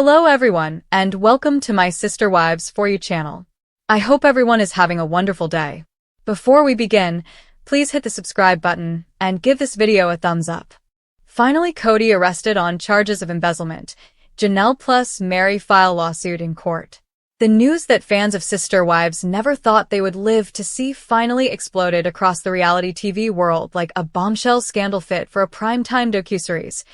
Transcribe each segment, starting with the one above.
Hello everyone, and welcome to my Sister Wives For You channel. I hope everyone is having a wonderful day. Before we begin, please hit the subscribe button and give this video a thumbs up. Finally, Kody arrested on charges of embezzlement. Janelle plus Meri file lawsuit in court. The news that fans of Sister Wives never thought they would live to see finally exploded across the reality TV world like a bombshell scandal fit for a primetime docuseries.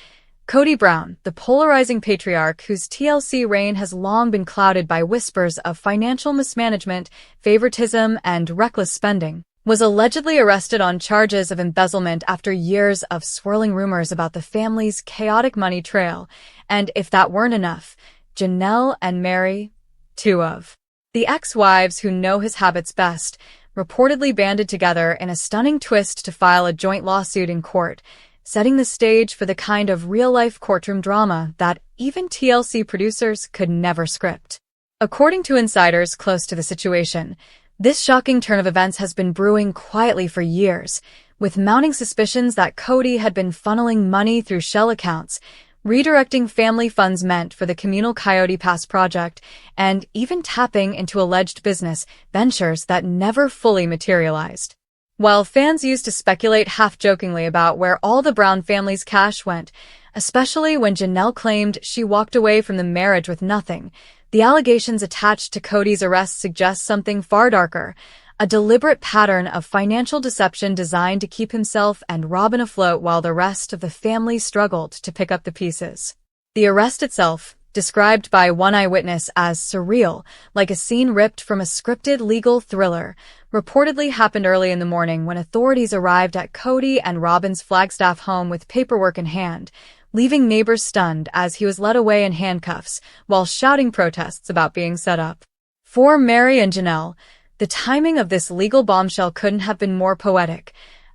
Kody Brown, the polarizing patriarch whose TLC reign has long been clouded by whispers of financial mismanagement, favoritism, and reckless spending, was allegedly arrested on charges of embezzlement after years of swirling rumors about the family's chaotic money trail. And if that weren't enough, Janelle and Meri, two of the ex-wives who know his habits best, reportedly banded together in a stunning twist to file a joint lawsuit in court, setting the stage for the kind of real-life courtroom drama that even TLC producers could never script. According to insiders close to the situation, this shocking turn of events has been brewing quietly for years, with mounting suspicions that Kody had been funneling money through shell accounts, redirecting family funds meant for the communal Kody Pass project, and even tapping into alleged business ventures that never fully materialized. While fans used to speculate half-jokingly about where all the Brown family's cash went, especially when Janelle claimed she walked away from the marriage with nothing, the allegations attached to Kody's arrest suggest something far darker, a deliberate pattern of financial deception designed to keep himself and Robyn afloat while the rest of the family struggled to pick up the pieces. The arrest itself, described by one eyewitness as surreal, like a scene ripped from a scripted legal thriller, reportedly happened early in the morning when authorities arrived at Kody and Robyn's Flagstaff home with paperwork in hand, leaving neighbors stunned as he was led away in handcuffs while shouting protests about being set up. For Meri and Janelle, the timing of this legal bombshell couldn't have been more poetic.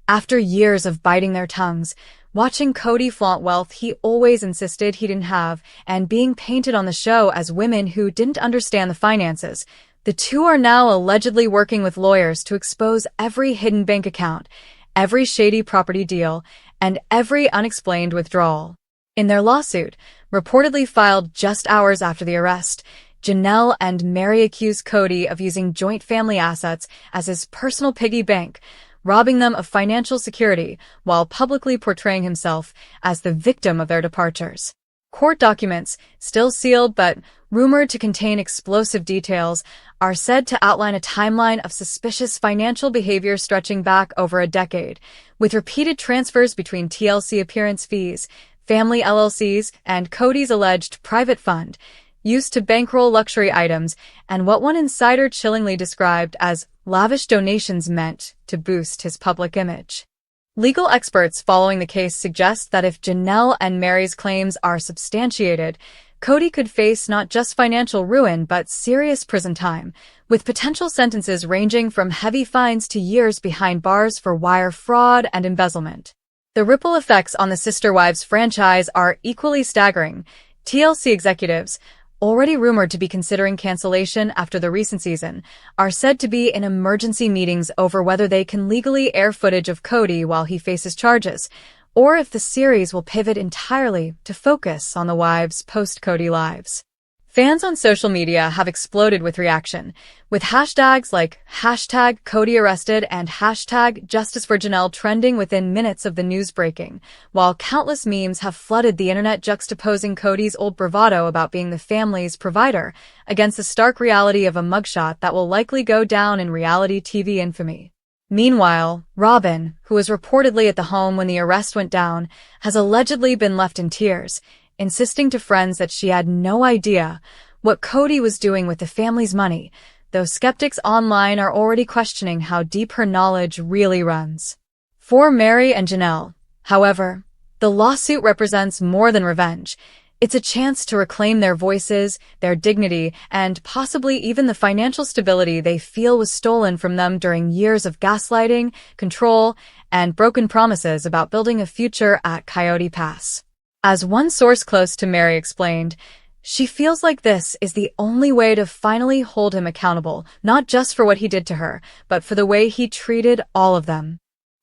After years of biting their tongues, watching Kody flaunt wealth he always insisted he didn't have, and being painted on the show as women who didn't understand the finances, the two are now allegedly working with lawyers to expose every hidden bank account, every shady property deal, and every unexplained withdrawal. In their lawsuit, reportedly filed just hours after the arrest, Janelle and Meri accuse Kody of using joint family assets as his personal piggy bank, robbing them of financial security while publicly portraying himself as the victim of their departures. Court documents, still sealed but rumored to contain explosive details, are said to outline a timeline of suspicious financial behavior stretching back over a decade, with repeated transfers between TLC appearance fees, family LLCs, and Kody's alleged private fund, used to bankroll luxury items, and what one insider chillingly described as lavish donations meant to boost his public image. Legal experts following the case suggest that if Janelle and Meri's claims are substantiated, Kody could face not just financial ruin but serious prison time, with potential sentences ranging from heavy fines to years behind bars for wire fraud and embezzlement. The ripple effects on the Sister Wives franchise are equally staggering. TLC executives, already rumored to be considering cancellation after the recent season, are said to be in emergency meetings over whether they can legally air footage of Kody while he faces charges, or if the series will pivot entirely to focus on the wives' post-Kody lives. Fans on social media have exploded with reaction, with hashtags like #KodyArrested and #JusticeForJanelle trending within minutes of the news breaking, while countless memes have flooded the internet juxtaposing Kody's old bravado about being the family's provider against the stark reality of a mugshot that will likely go down in reality TV infamy. Meanwhile, Robyn, who was reportedly at the home when the arrest went down, has allegedly been left in tears, insisting to friends that she had no idea what Kody was doing with the family's money, though skeptics online are already questioning how deep her knowledge really runs. For Meri and Janelle, however, the lawsuit represents more than revenge. It's a chance to reclaim their voices, their dignity, and possibly even the financial stability they feel was stolen from them during years of gaslighting, control, and broken promises about building a future at Kody Pass. As one source close to Meri explained, she feels like this is the only way to finally hold him accountable, not just for what he did to her, but for the way he treated all of them.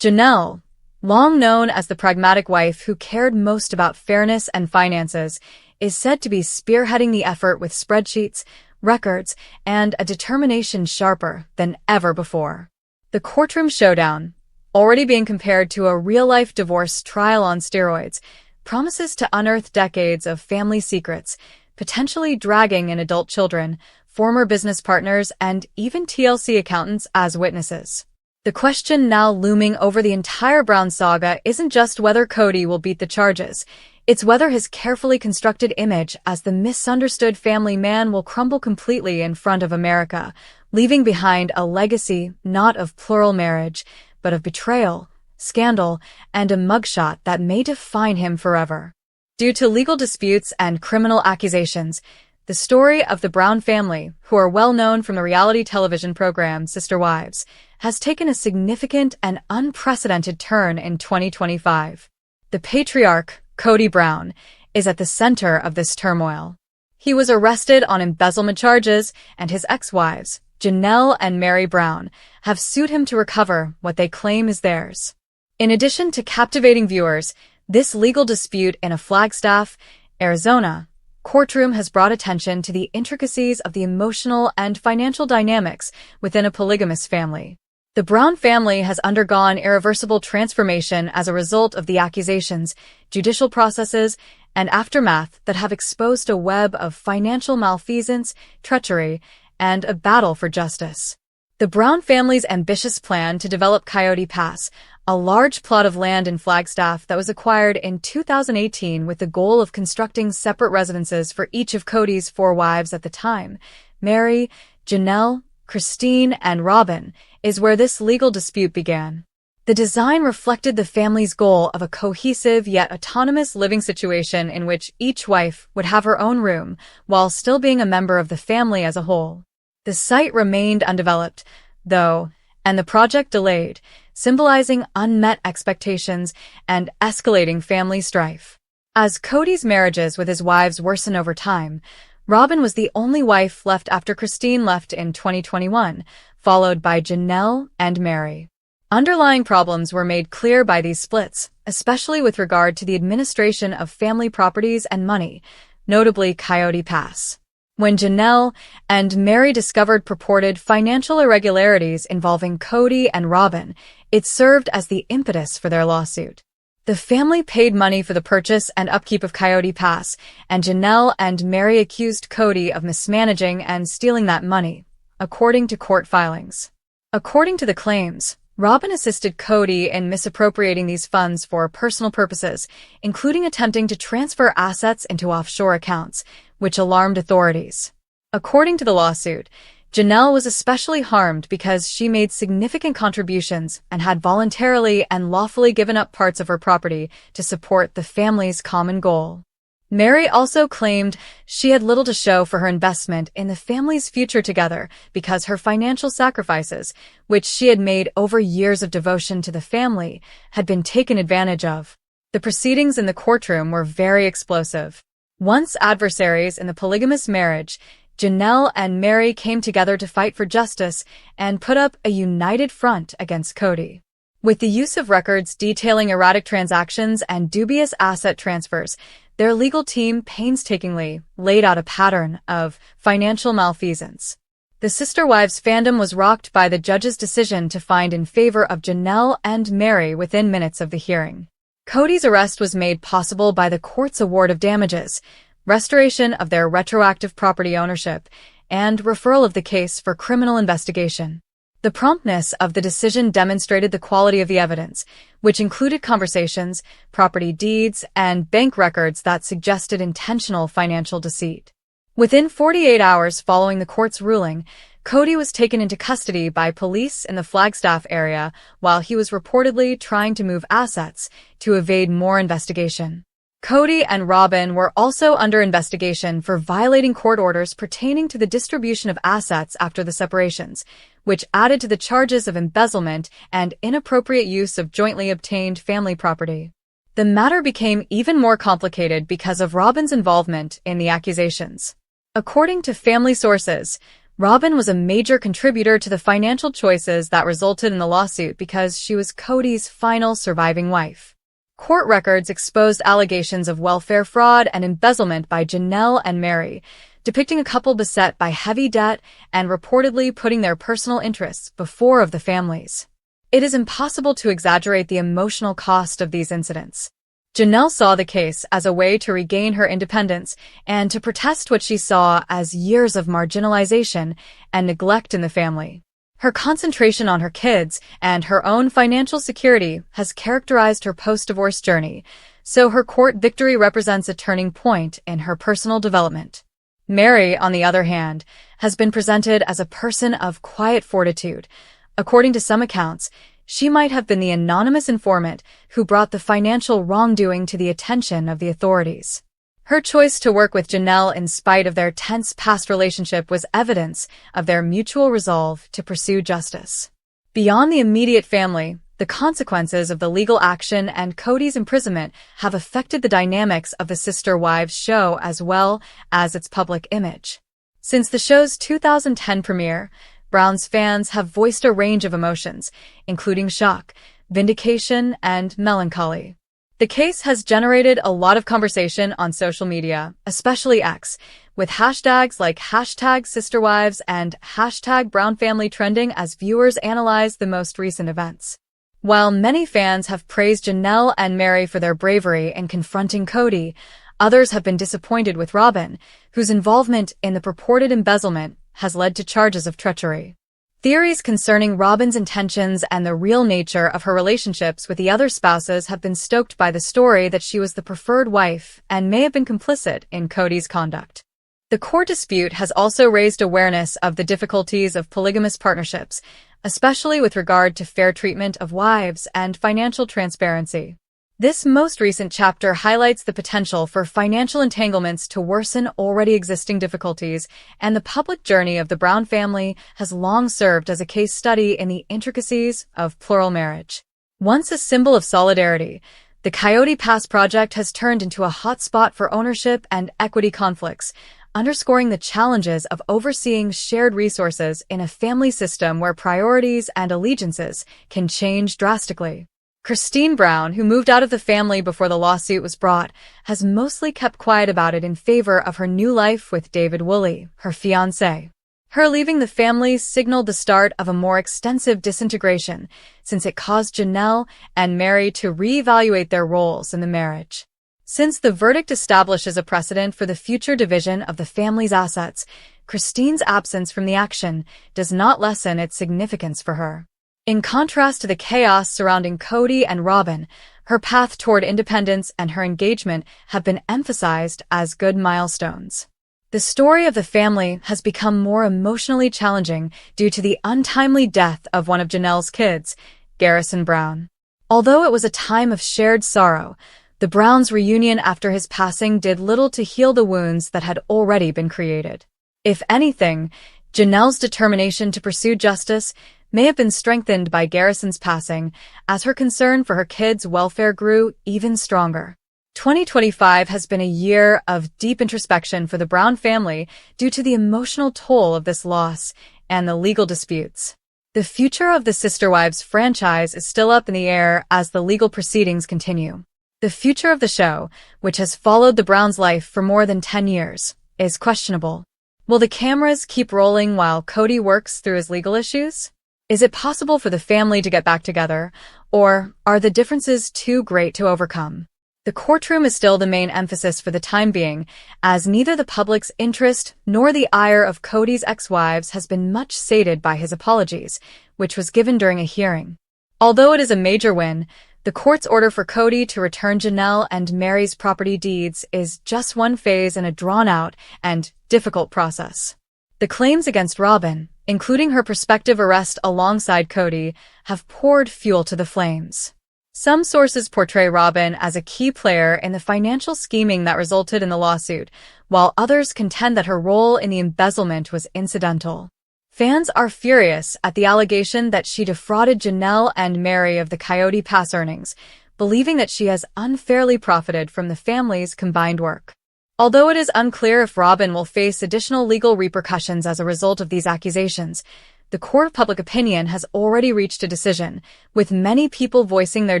Janelle, long known as the pragmatic wife who cared most about fairness and finances, is said to be spearheading the effort with spreadsheets, records, and a determination sharper than ever before. The courtroom showdown, already being compared to a real-life divorce trial on steroids, promises to unearth decades of family secrets, potentially dragging in adult children, former business partners, and even TLC accountants as witnesses. The question now looming over the entire Brown saga isn't just whether Kody will beat the charges, it's whether his carefully constructed image as the misunderstood family man will crumble completely in front of America, leaving behind a legacy not of plural marriage, but of betrayal, scandal, and a mugshot that may define him forever. Due to legal disputes and criminal accusations, the story of the Brown family, who are well known from the reality television program Sister Wives, has taken a significant and unprecedented turn in 2025. The patriarch, Kody Brown, is at the center of this turmoil. He was arrested on embezzlement charges, and his ex-wives, Janelle and Meri Brown, have sued him to recover what they claim is theirs. In addition to captivating viewers, this legal dispute in a Flagstaff, Arizona, courtroom has brought attention to the intricacies of the emotional and financial dynamics within a polygamous family. The Brown family has undergone irreversible transformation as a result of the accusations, judicial processes, and aftermath that have exposed a web of financial malfeasance, treachery, and a battle for justice. The Brown family's ambitious plan to develop Kody Pass, a large plot of land in Flagstaff that was acquired in 2018 with the goal of constructing separate residences for each of Kody's 4 wives at the time, Meri, Janelle, Christine, and Robin, is where this legal dispute began. The design reflected the family's goal of a cohesive yet autonomous living situation in which each wife would have her own room while still being a member of the family as a whole. The site remained undeveloped, though, and the project delayed, symbolizing unmet expectations and escalating family strife. As Kody's marriages with his wives worsen over time, Robin was the only wife left after Christine left in 2021, followed by Janelle and Meri. Underlying problems were made clear by these splits, especially with regard to the administration of family properties and money, notably Kody Pass. When Janelle and Meri discovered purported financial irregularities involving Kody and Robin, it served as the impetus for their lawsuit. The family paid money for the purchase and upkeep of Kody Pass, and Janelle and Meri accused Kody of mismanaging and stealing that money, according to court filings. According to the claims, Robin assisted Kody in misappropriating these funds for personal purposes, including attempting to transfer assets into offshore accounts, which alarmed authorities. According to the lawsuit, Janelle was especially harmed because she made significant contributions and had voluntarily and lawfully given up parts of her property to support the family's common goal. Meri also claimed she had little to show for her investment in the family's future together because her financial sacrifices, which she had made over years of devotion to the family, had been taken advantage of. The proceedings in the courtroom were very explosive. Once adversaries in the polygamous marriage, Janelle and Meri came together to fight for justice and put up a united front against Kody. With the use of records detailing erratic transactions and dubious asset transfers, their legal team painstakingly laid out a pattern of financial malfeasance. The Sister Wives fandom was rocked by the judge's decision to find in favor of Janelle and Meri within minutes of the hearing. Kody's arrest was made possible by the court's award of damages, restoration of their retroactive property ownership, and referral of the case for criminal investigation. The promptness of the decision demonstrated the quality of the evidence, which included conversations, property deeds, and bank records that suggested intentional financial deceit. Within 48 hours following the court's ruling, Kody was taken into custody by police in the Flagstaff area while he was reportedly trying to move assets to evade more investigation. Kody and Robin were also under investigation for violating court orders pertaining to the distribution of assets after the separations, which added to the charges of embezzlement and inappropriate use of jointly obtained family property. The matter became even more complicated because of Robin's involvement in the accusations. According to family sources, Robin was a major contributor to the financial choices that resulted in the lawsuit because she was Kody's final surviving wife. Court records exposed allegations of welfare fraud and embezzlement by Janelle and Meri, depicting a couple beset by heavy debt and reportedly putting their personal interests before of the family's. It is impossible to exaggerate the emotional cost of these incidents. Janelle saw the case as a way to regain her independence and to protest what she saw as years of marginalization and neglect in the family. Her concentration on her kids and her own financial security has characterized her post-divorce journey, so her court victory represents a turning point in her personal development. Meri, on the other hand, has been presented as a person of quiet fortitude. According to some accounts, she might have been the anonymous informant who brought the financial wrongdoing to the attention of the authorities. Her choice to work with Janelle in spite of their tense past relationship was evidence of their mutual resolve to pursue justice. Beyond the immediate family, the consequences of the legal action and Kody's imprisonment have affected the dynamics of the Sister Wives show as well as its public image. Since the show's 2010 premiere, Brown's fans have voiced a range of emotions, including shock, vindication, and melancholy. The case has generated a lot of conversation on social media, especially X, with hashtags like #SisterWives and #BrownFamily trending as viewers analyze the most recent events. While many fans have praised Janelle and Meri for their bravery in confronting Kody, others have been disappointed with Robyn, whose involvement in the purported embezzlement has led to charges of treachery. Theories concerning Robyn's intentions and the real nature of her relationships with the other spouses have been stoked by the story that she was the preferred wife and may have been complicit in Kody's conduct. The court dispute has also raised awareness of the difficulties of polygamous partnerships, especially with regard to fair treatment of wives and financial transparency. This most recent chapter highlights the potential for financial entanglements to worsen already existing difficulties, and the public journey of the Brown family has long served as a case study in the intricacies of plural marriage. Once a symbol of solidarity, the Kody Pass project has turned into a hotspot for ownership and equity conflicts, underscoring the challenges of overseeing shared resources in a family system where priorities and allegiances can change drastically. Christine Brown, who moved out of the family before the lawsuit was brought, has mostly kept quiet about it in favor of her new life with David Woolley, her fiancé. Her leaving the family signaled the start of a more extensive disintegration, since it caused Janelle and Meri to reevaluate their roles in the marriage. Since the verdict establishes a precedent for the future division of the family's assets, Christine's absence from the action does not lessen its significance for her. In contrast to the chaos surrounding Kody and Robyn, her path toward independence and her engagement have been emphasized as good milestones. The story of the family has become more emotionally challenging due to the untimely death of one of Janelle's kids, Garrison Brown. Although it was a time of shared sorrow, the Browns' reunion after his passing did little to heal the wounds that had already been created. If anything, Janelle's determination to pursue justice may have been strengthened by Garrison's passing, as her concern for her kids' welfare grew even stronger. 2025 has been a year of deep introspection for the Brown family due to the emotional toll of this loss and the legal disputes. The future of the Sister Wives franchise is still up in the air as the legal proceedings continue. The future of the show, which has followed the Browns' life for more than 10 years, is questionable. Will the cameras keep rolling while Kody works through his legal issues? Is it possible for the family to get back together, or are the differences too great to overcome? The courtroom is still the main emphasis for the time being, as neither the public's interest nor the ire of Kody's ex-wives has been much sated by his apologies, which was given during a hearing. Although it is a major win, the court's order for Kody to return Janelle and Meri's property deeds is just one phase in a drawn-out and difficult process. The claims against Robyn, including her prospective arrest alongside Kody, have poured fuel to the flames. Some sources portray Robyn as a key player in the financial scheming that resulted in the lawsuit, while others contend that her role in the embezzlement was incidental. Fans are furious at the allegation that she defrauded Janelle and Meri of the Kody Pass earnings, believing that she has unfairly profited from the family's combined work. Although it is unclear if Robyn will face additional legal repercussions as a result of these accusations, the court of public opinion has already reached a decision, with many people voicing their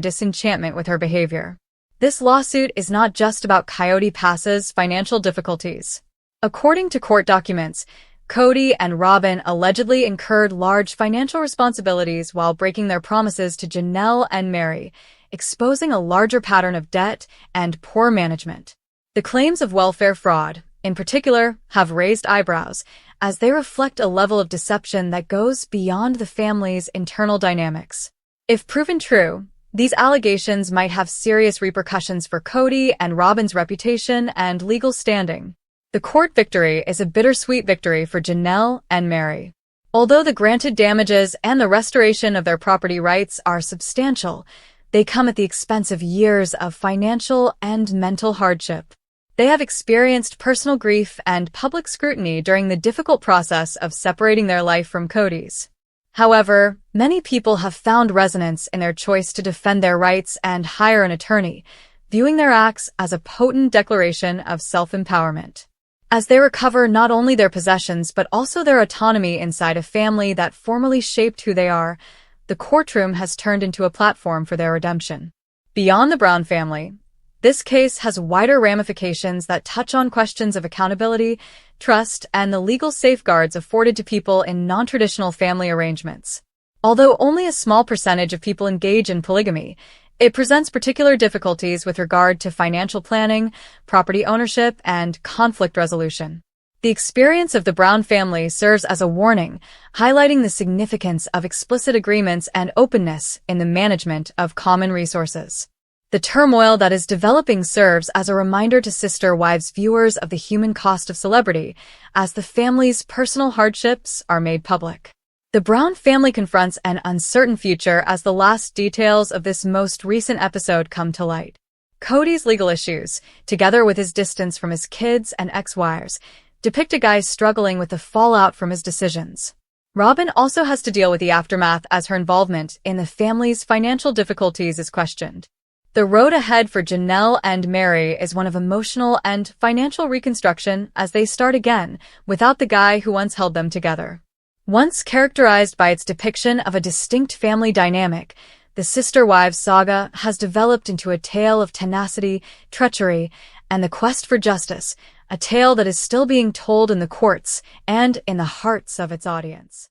disenchantment with her behavior. This lawsuit is not just about Kody Pass's financial difficulties. According to court documents, Kody and Robyn allegedly incurred large financial responsibilities while breaking their promises to Janelle and Meri, exposing a larger pattern of debt and poor management. The claims of welfare fraud, in particular, have raised eyebrows, as they reflect a level of deception that goes beyond the family's internal dynamics. If proven true, these allegations might have serious repercussions for Kody and Robyn's reputation and legal standing. The court victory is a bittersweet victory for Janelle and Meri. Although the granted damages and the restoration of their property rights are substantial, they come at the expense of years of financial and mental hardship. They have experienced personal grief and public scrutiny during the difficult process of separating their life from Kody's. However, many people have found resonance in their choice to defend their rights and hire an attorney, viewing their acts as a potent declaration of self-empowerment. As they recover not only their possessions but also their autonomy inside a family that formerly shaped who they are, the courtroom has turned into a platform for their redemption. Beyond the Brown family, this case has wider ramifications that touch on questions of accountability, trust, and the legal safeguards afforded to people in non-traditional family arrangements. Although only a small percentage of people engage in polygamy, it presents particular difficulties with regard to financial planning, property ownership, and conflict resolution. The experience of the Brown family serves as a warning, highlighting the significance of explicit agreements and openness in the management of common resources. The turmoil that is developing serves as a reminder to Sister Wives viewers of the human cost of celebrity, as the family's personal hardships are made public. The Brown family confronts an uncertain future as the last details of this most recent episode come to light. Kody's legal issues, together with his distance from his kids and ex-wives, depict a guy struggling with the fallout from his decisions. Robyn also has to deal with the aftermath as her involvement in the family's financial difficulties is questioned. The road ahead for Janelle and Meri is one of emotional and financial reconstruction as they start again without the guy who once held them together. Once characterized by its depiction of a distinct family dynamic, the Sister Wives saga has developed into a tale of tenacity, treachery, and the quest for justice, a tale that is still being told in the courts and in the hearts of its audience.